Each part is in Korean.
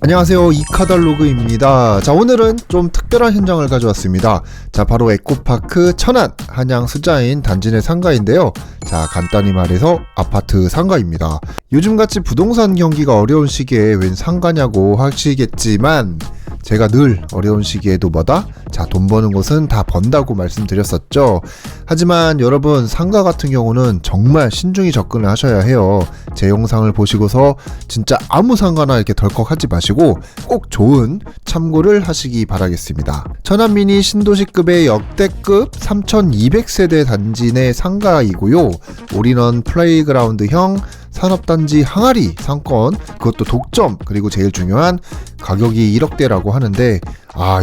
안녕하세요, 이카달로그입니다. 자, 오늘은 좀 특별한 현장을 가져왔습니다. 자, 바로 에코파크 천안 한양 수자인 단지 내 상가인데요. 자, 간단히 말해서 아파트 상가입니다. 요즘같이 부동산 경기가 어려운 시기에 웬 상가냐고 하시겠지만 제가 늘 어려운 시기에도 뭐다? 자, 돈 버는 곳은 다 번다고 말씀드렸었죠. 하지만 여러분, 상가 같은 경우는 정말 신중히 접근을 하셔야 해요. 제 영상을 보시고서 진짜 아무 상가나 이렇게 덜컥 하지 마시고 꼭 좋은 참고를 하시기 바라겠습니다. 천안미니 신도시급의 역대급 3200세대 단지 내 상가이고요. 올인원 플레이그라운드형 산업단지 항아리 상권, 그것도 독점, 그리고 제일 중요한 가격이 1억대라고 하는데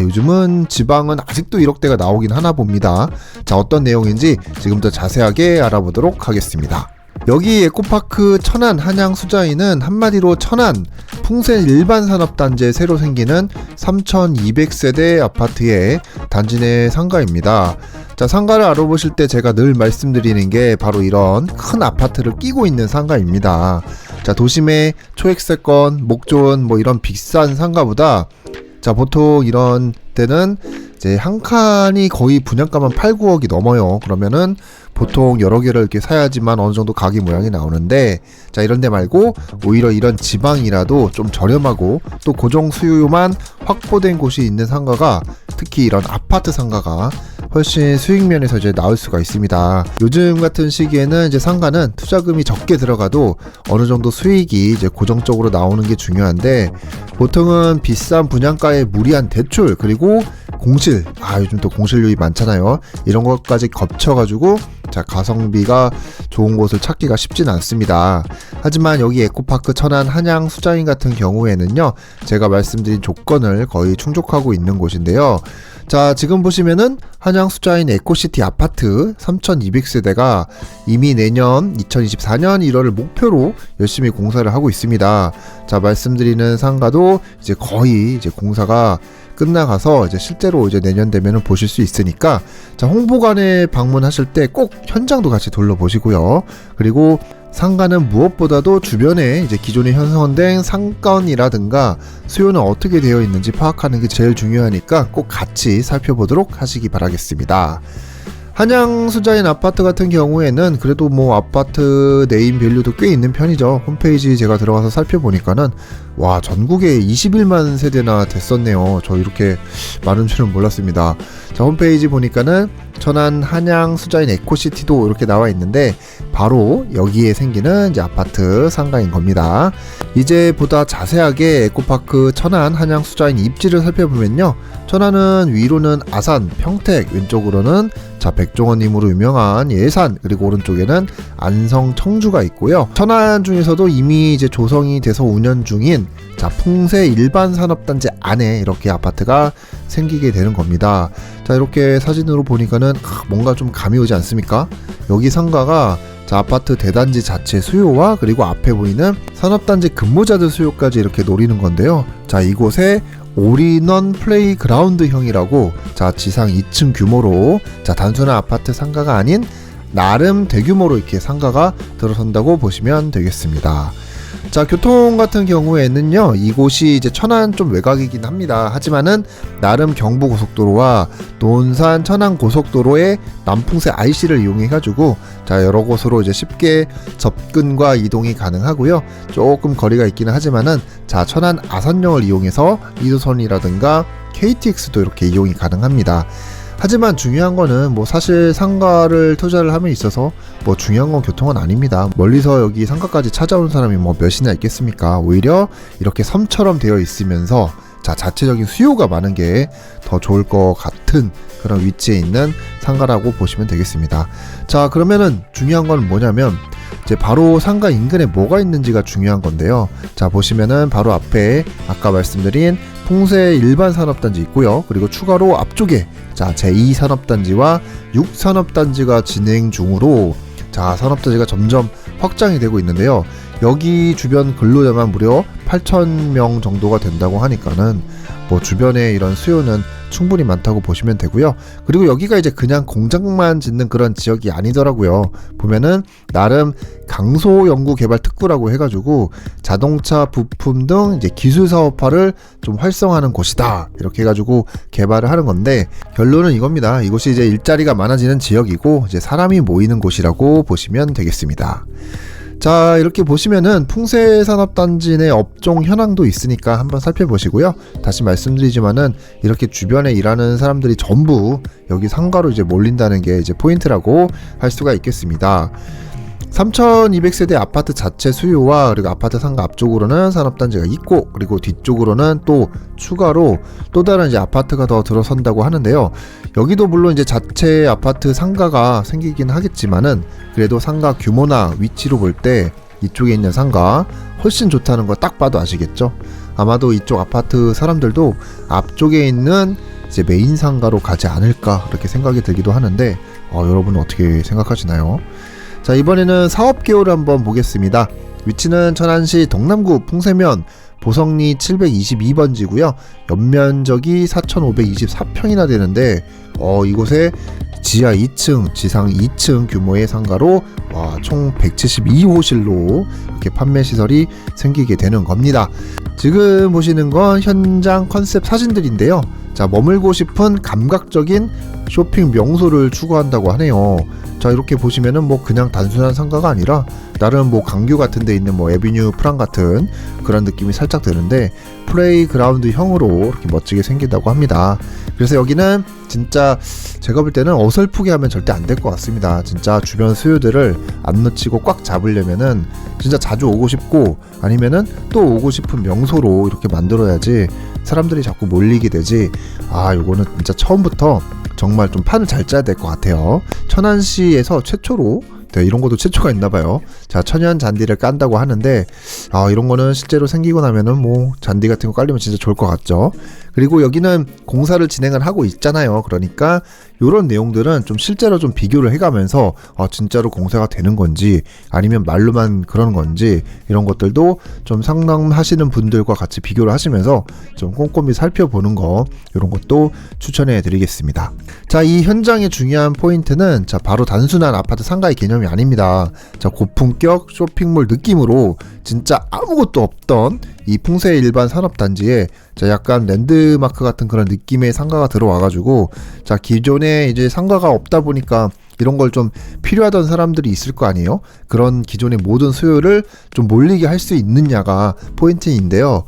요즘은 지방은 아직도 1억대가 나오긴 하나 봅니다. 자, 어떤 내용인지 지금부터 자세하게 알아보도록 하겠습니다. 여기 에코파크 천안 한양 수자인은 한마디로 천안 풍세 일반 산업단지에 새로 생기는 3200세대 아파트의 단지 내 상가입니다. 자, 상가를 알아보실 때 제가 늘 말씀드리는 게 바로 이런 큰 아파트를 끼고 있는 상가입니다. 자, 도심의 초액세권, 목 좋은 이런 비싼 상가보다 자, 보통 이런 때는 이제 한 칸이 거의 분양가만 8, 9억이 넘어요. 그러면은 보통 여러 개를 이렇게 사야지만 어느 정도 가게 모양이 나오는데, 자, 이런 데 말고 오히려 이런 지방이라도 좀 저렴하고 또 고정 수요만 확보된 곳이 있는 상가가, 특히 이런 아파트 상가가 훨씬 수익 면에서 이제 나올 수가 있습니다. 요즘 같은 시기에는 이제 상가는 투자금이 적게 들어가도 어느 정도 수익이 이제 고정적으로 나오는 게 중요한데, 보통은 비싼 분양가에 무리한 대출, 그리고 공실, 요즘 또 공실률이 많잖아요. 이런 것까지 겹쳐가지고 자, 가성비가 좋은 곳을 찾기가 쉽진 않습니다. 하지만 여기 에코파크 천안 한양 수자인 같은 경우에는요, 제가 말씀드린 조건을 거의 충족하고 있는 곳인데요. 자, 지금 보시면은 한양 수자인 에코시티 아파트 3200세대가 이미 내년 2024년 1월을 목표로 열심히 공사를 하고 있습니다. 자, 말씀드리는 상가도 이제 거의 이제 공사가 끝나가서 이제 실제로 이제 내년 되면은 보실 수 있으니까, 자, 홍보관에 방문하실 때 꼭 현장도 같이 둘러보시고요. 그리고 상가는 무엇보다도 주변에 이제 기존에 형성된 상권이라든가 수요는 어떻게 되어 있는지 파악하는 게 제일 중요하니까 꼭 같이 살펴보도록 하시기 바라겠습니다. 한양 수자인 아파트 같은 경우에는 그래도 아파트 네임 밸류도 꽤 있는 편이죠. 홈페이지 제가 들어가서 살펴보니까는 전국에 21만 세대나 됐었네요. 저 이렇게 많은 줄은 몰랐습니다. 자, 홈페이지 보니까는 천안 한양 수자인 에코시티도 이렇게 나와 있는데 바로 여기에 생기는 이제 아파트 상가인 겁니다. 이제 보다 자세하게 에코파크 천안 한양 수자인 입지를 살펴보면요, 천안은 위로는 아산, 평택, 왼쪽으로는 자, 백종원님으로 유명한 예산, 그리고 오른쪽에는 안성, 청주가 있고요. 천안 중에서도 이미 이제 조성이 돼서 운영 중인 자, 풍세 일반 산업단지 안에 이렇게 아파트가 생기게 되는 겁니다. 자, 이렇게 사진으로 보니까는 뭔가 좀 감이 오지 않습니까? 여기 상가가 자, 아파트 대단지 자체 수요와 그리고 앞에 보이는 산업단지 근무자들 수요까지 이렇게 노리는 건데요. 자, 이곳에 올인원 플레이그라운드형이라고, 자, 지상 2층 규모로, 자, 단순한 아파트 상가가 아닌 나름 대규모로 이렇게 상가가 들어선다고 보시면 되겠습니다. 자, 교통 같은 경우에는요, 이곳이 이제 천안 좀 외곽이긴 합니다. 하지만은 나름 경부고속도로와 논산 천안 고속도로의 남풍세 IC를 이용해가지고 자, 여러 곳으로 이제 쉽게 접근과 이동이 가능하고요. 조금 거리가 있기는 하지만은 자, 천안 아산역을 이용해서 2호선이라든가 KTX도 이렇게 이용이 가능합니다. 하지만 중요한 거는 사실 상가를 투자를 함에 있어서 중요한 건 교통은 아닙니다. 멀리서 여기 상가까지 찾아오는 사람이 몇이나 있겠습니까? 오히려 이렇게 섬처럼 되어 있으면서 자, 자체적인 수요가 많은 게 더 좋을 것 같은 그런 위치에 있는 상가라고 보시면 되겠습니다. 자, 그러면은 중요한 건 뭐냐면 이제 바로 상가 인근에 뭐가 있는지가 중요한 건데요. 자, 보시면은 바로 앞에 아까 말씀드린 풍세 일반 산업단지 있고요. 그리고 추가로 앞쪽에 자, 제2산업단지와 6산업단지가 진행 중으로 자, 산업단지가 점점 확장이 되고 있는데요. 여기 주변 근로자만 무려 8,000명 정도가 된다고 하니까는 뭐 주변에 이런 수요는 충분히 많다고 보시면 되고요. 그리고 여기가 이제 그냥 공장만 짓는 그런 지역이 아니더라고요. 보면은 나름 강소 연구 개발 특구라고 해가지고 자동차 부품 등 이제 기술 사업화를 좀 활성화하는 곳이다, 이렇게 해가지고 개발을 하는 건데, 결론은 이겁니다. 이곳이 이제 일자리가 많아지는 지역이고 이제 사람이 모이는 곳이라고 보시면 되겠습니다. 자, 이렇게 보시면은 풍세산업단지 내 업종 현황도 있으니까 한번 살펴보시고요. 다시 말씀드리지만은 이렇게 주변에 일하는 사람들이 전부 여기 상가로 이제 몰린다는 게 이제 포인트라고 할 수가 있겠습니다. 3200세대 아파트 자체 수요와 그리고 아파트 상가 앞쪽으로는 산업단지가 있고, 그리고 뒤쪽으로는 또 추가로 또 다른 이제 아파트가 더 들어선다고 하는데요. 여기도 물론 이제 자체 아파트 상가가 생기긴 하겠지만은 그래도 상가 규모나 위치로 볼 때 이쪽에 있는 상가 훨씬 좋다는 거 딱 봐도 아시겠죠? 아마도 이쪽 아파트 사람들도 앞쪽에 있는 이제 메인 상가로 가지 않을까, 그렇게 생각이 들기도 하는데 여러분은 어떻게 생각하시나요? 자, 이번에는 사업 개요를 한번 보겠습니다. 위치는 천안시 동남구 풍세면 보성리 722번지고요. 연면적이 4,524평이나 되는데 이곳에 지하 2층, 지상 2층 규모의 상가로 총 172호실로 이렇게 판매 시설이 생기게 되는 겁니다. 지금 보시는 건 현장 컨셉 사진들인데요. 자, 머물고 싶은 감각적인 쇼핑 명소를 추구한다고 하네요. 자, 이렇게 보시면은 뭐 그냥 단순한 상가가 아니라 나름 뭐 강교 같은 데 있는 뭐 에비뉴 프랑 같은 그런 느낌이 살짝 드는데, 플레이그라운드 형으로 이렇게 멋지게 생긴다고 합니다. 그래서 여기는 진짜 제가 볼 때는 어설프게 하면 절대 안 될 것 같습니다. 진짜 주변 수요들을 안 놓치고 꽉 잡으려면은 진짜 자주 오고 싶고, 아니면은 또 오고 싶은 명소로 이렇게 만들어야지 사람들이 자꾸 몰리게 되지. 요거는 진짜 처음부터 정말 좀 판을 잘 짜야 될 것 같아요. 천안시에서 최초로, 이런 것도 최초가 있나봐요. 자, 천연 잔디를 깐다고 하는데 이런 거는 실제로 생기고 나면은 뭐 잔디 같은 거 깔리면 진짜 좋을 것 같죠. 그리고 여기는 공사를 진행을 하고 있잖아요. 그러니까 이런 내용들은 좀 실제로 좀 비교를 해가면서 진짜로 공사가 되는 건지 아니면 말로만 그러는 건지, 이런 것들도 좀 상담하시는 분들과 같이 비교를 하시면서 좀 꼼꼼히 살펴보는 거, 이런 것도 추천해 드리겠습니다. 자, 이 현장의 중요한 포인트는 바로 단순한 아파트 상가의 개념이 아닙니다. 자, 고품격 쇼핑몰 느낌으로 진짜 아무것도 없던 이 풍세 일반 산업단지에 약간 랜드마크 같은 그런 느낌의 상가가 들어와가지고, 자, 기존에 이제 상가가 없다 보니까 이런 걸 좀 필요하던 사람들이 있을 거 아니에요? 그런 기존의 모든 수요를 좀 몰리게 할 수 있느냐가 포인트인데요.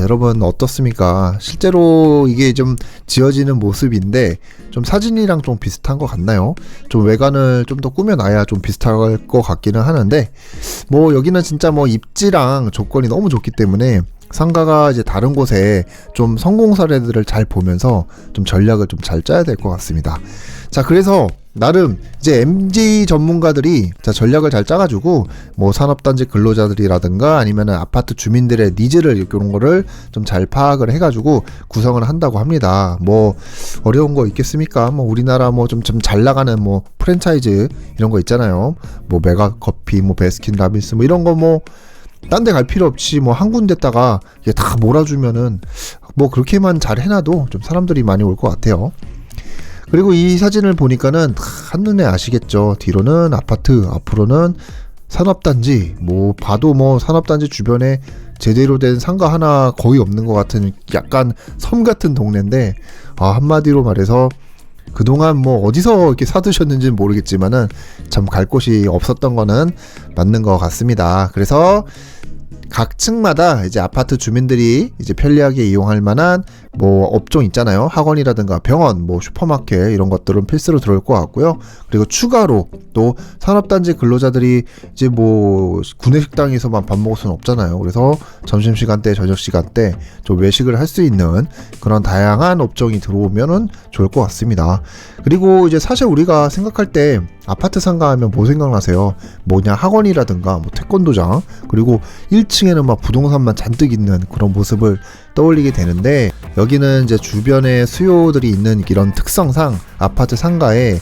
여러분 어떻습니까? 실제로 이게 좀 지어지는 모습인데 좀 사진이랑 좀 비슷한 것 같나요? 좀 외관을 좀 더 꾸며놔야 좀 비슷할 것 같기는 하는데, 뭐 여기는 진짜 뭐 입지랑 조건이 너무 좋기 때문에 상가가 이제 다른 곳에 좀 성공 사례들을 잘 보면서 좀 전략을 좀 잘 짜야 될 것 같습니다. 자, 그래서 나름 이제 MG 전문가들이 전략을 잘 짜가지고 뭐 산업단지 근로자들이라든가 아니면 아파트 주민들의 니즈를 이런 거를 좀 잘 파악을 해가지고 구성을 한다고 합니다. 뭐 어려운 거 있겠습니까? 뭐 우리나라 뭐 좀 잘 나가는 뭐 프랜차이즈 이런 거 있잖아요. 뭐 메가커피, 뭐 베스킨라빈스 뭐 이런 거 뭐 딴 데 갈 필요 없이 뭐 한 군데다가 이게 다 몰아주면은 뭐 그렇게만 잘 해놔도 좀 사람들이 많이 올 것 같아요. 그리고 이 사진을 보니까는 한눈에 아시겠죠. 뒤로는 아파트, 앞으로는 산업단지. 뭐 봐도 뭐 산업단지 주변에 제대로 된 상가 하나 거의 없는 것 같은 약간 섬 같은 동네인데, 한마디로 말해서 그동안 뭐 어디서 이렇게 사두셨는지는 모르겠지만은 참 갈 곳이 없었던 거는 맞는 것 같습니다. 그래서 각 층마다 이제 아파트 주민들이 이제 편리하게 이용할 만한 뭐 업종 있잖아요. 학원이라든가 병원, 뭐 슈퍼마켓 이런 것들은 필수로 들어올 것 같고요. 그리고 추가로 또 산업단지 근로자들이 이제 뭐 구내식당에서만 밥 먹을 수는 없잖아요. 그래서 점심시간대, 저녁시간대 좀 외식을 할 수 있는 그런 다양한 업종이 들어오면은 좋을 것 같습니다. 그리고 이제 사실 우리가 생각할 때 아파트 상가하면 뭐 생각나세요? 뭐냐, 학원이라든가 뭐 태권도장, 그리고 1층에는 막 부동산만 잔뜩 있는 그런 모습을 떠올리게 되는데, 여기는 이제 주변에 수요들이 있는 이런 특성상 아파트 상가에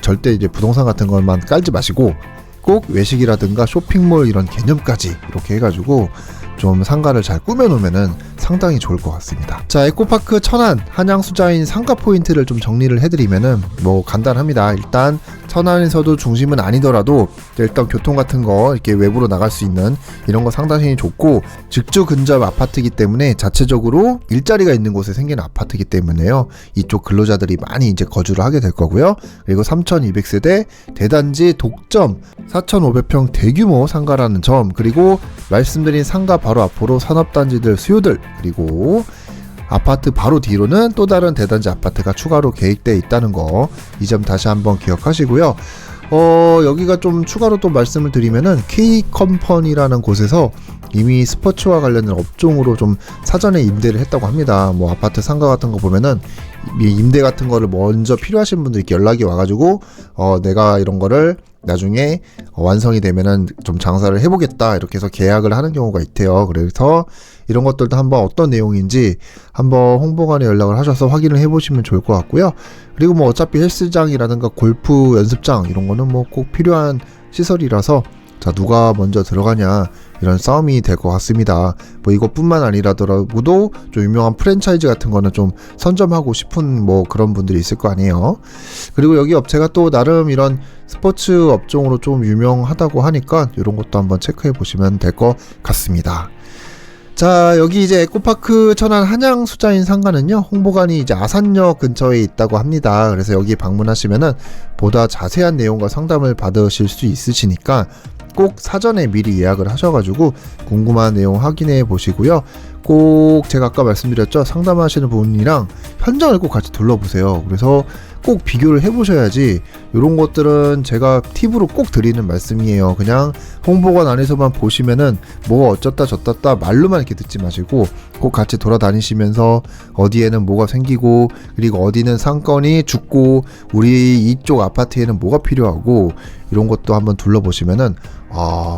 절대 이제 부동산 같은 것만 깔지 마시고 꼭 외식이라든가 쇼핑몰 이런 개념까지 이렇게 해가지고 좀 상가를 잘 꾸며놓으면은 상당히 좋을 것 같습니다. 자, 에코파크 천안 한양수자인 상가 포인트를 좀 정리를 해드리면은 뭐 간단합니다. 일단 천안에서도 중심은 아니더라도 일단 교통 같은 거 이렇게 외부로 나갈 수 있는 이런 거 상당히 좋고, 직주 근접 아파트이기 때문에 자체적으로 일자리가 있는 곳에 생긴 아파트이기 때문에요. 이쪽 근로자들이 많이 이제 거주를 하게 될 거고요. 그리고 3200세대 대단지 독점 4500평 대규모 상가라는 점, 그리고 말씀드린 상가 바로 앞으로 산업단지들 수요들, 그리고 아파트 바로 뒤로는 또 다른 대단지 아파트가 추가로 계획되어 있다는 거, 이 점 다시 한번 기억하시고요. 여기가 좀 추가로 또 말씀을 드리면은 K컴퍼니라는 곳에서 이미 스포츠와 관련된 업종으로 좀 사전에 임대를 했다고 합니다. 뭐 아파트 상가 같은 거 보면은 임대 같은 거를 먼저 필요하신 분들께 연락이 와가지고 내가 이런 거를 나중에 완성이 되면은 좀 장사를 해보겠다 이렇게 해서 계약을 하는 경우가 있대요. 그래서 이런 것들도 한번 어떤 내용인지 한번 홍보관에 연락을 하셔서 확인을 해보시면 좋을 것 같고요. 그리고 뭐 어차피 헬스장이라든가 골프 연습장 이런 거는 뭐 꼭 필요한 시설이라서 자, 누가 먼저 들어가냐 이런 싸움이 될 것 같습니다. 뭐 이것뿐만 아니라더라도 좀 유명한 프랜차이즈 같은 거는 좀 선점하고 싶은 뭐 그런 분들이 있을 거 아니에요. 그리고 여기 업체가 또 나름 이런 스포츠 업종으로 좀 유명하다고 하니까 이런 것도 한번 체크해 보시면 될 것 같습니다. 자, 여기 이제 에코파크 천안 한양수자인 상가는요, 홍보관이 이제 아산역 근처에 있다고 합니다. 그래서 여기 방문하시면은 보다 자세한 내용과 상담을 받으실 수 있으시니까 꼭 사전에 미리 예약을 하셔가지고 궁금한 내용 확인해 보시고요. 꼭 제가 아까 말씀드렸죠, 상담하시는 분이랑 현장을 꼭 같이 둘러보세요. 그래서 꼭 비교를 해보셔야지, 이런 것들은 제가 팁으로 꼭 드리는 말씀이에요. 그냥 홍보관 안에서만 보시면은 뭐가 어쩌다 저쩌다 말로만 이렇게 듣지 마시고 꼭 같이 돌아다니시면서 어디에는 뭐가 생기고, 그리고 어디는 상권이 죽고, 우리 이쪽 아파트에는 뭐가 필요하고, 이런 것도 한번 둘러보시면은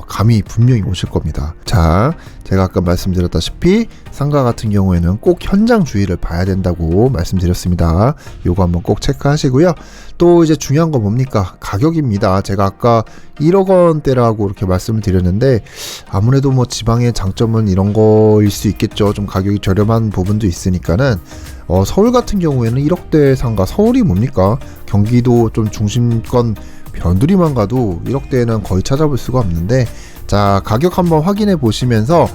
감이 분명히 오실 겁니다. 자, 제가 아까 말씀드렸다시피 상가 같은 경우에는 꼭 현장 주의를 봐야 된다고 말씀드렸습니다. 요거 한번 꼭 체크하시고요. 또 이제 중요한 거 뭡니까? 가격입니다. 제가 아까 1억 원대라고 이렇게 말씀을 드렸는데, 아무래도 뭐 지방의 장점은 이런 거일 수 있겠죠. 좀 가격이 저렴한 부분도 있으니까는 서울 같은 경우에는 1억대 상가, 서울이 뭡니까? 경기도 좀 중심권 변두리만 가도 1억대는 거의 찾아볼 수가 없는데, 자, 가격 한번 확인해 보시면서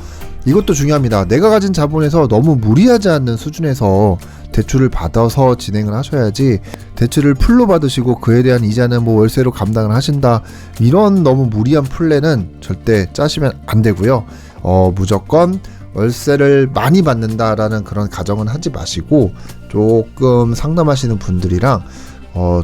이것도 중요합니다. 내가 가진 자본에서 너무 무리하지 않는 수준에서 대출을 받아서 진행을 하셔야지, 대출을 풀로 받으시고 그에 대한 이자는 뭐 월세로 감당을 하신다, 이런 너무 무리한 플랜은 절대 짜시면 안 되고요. 무조건 월세를 많이 받는다라는 그런 가정은 하지 마시고, 조금 상담하시는 분들이랑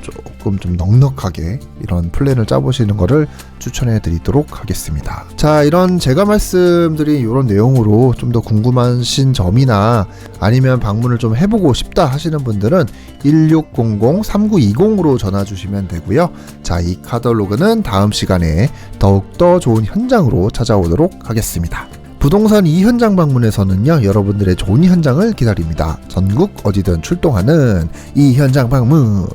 조금 좀 넉넉하게 이런 플랜을 짜보시는 거를 추천해 드리도록 하겠습니다. 자, 이런 제가 말씀드린 이런 내용으로 좀 더 궁금하신 점이나 아니면 방문을 좀 해보고 싶다 하시는 분들은 1600-3920으로 전화 주시면 되고요. 자, 이 카탈로그는 다음 시간에 더욱더 좋은 현장으로 찾아오도록 하겠습니다. 부동산 이 현장 방문에서는요, 여러분들의 좋은 현장을 기다립니다. 전국 어디든 출동하는 이 현장 방문.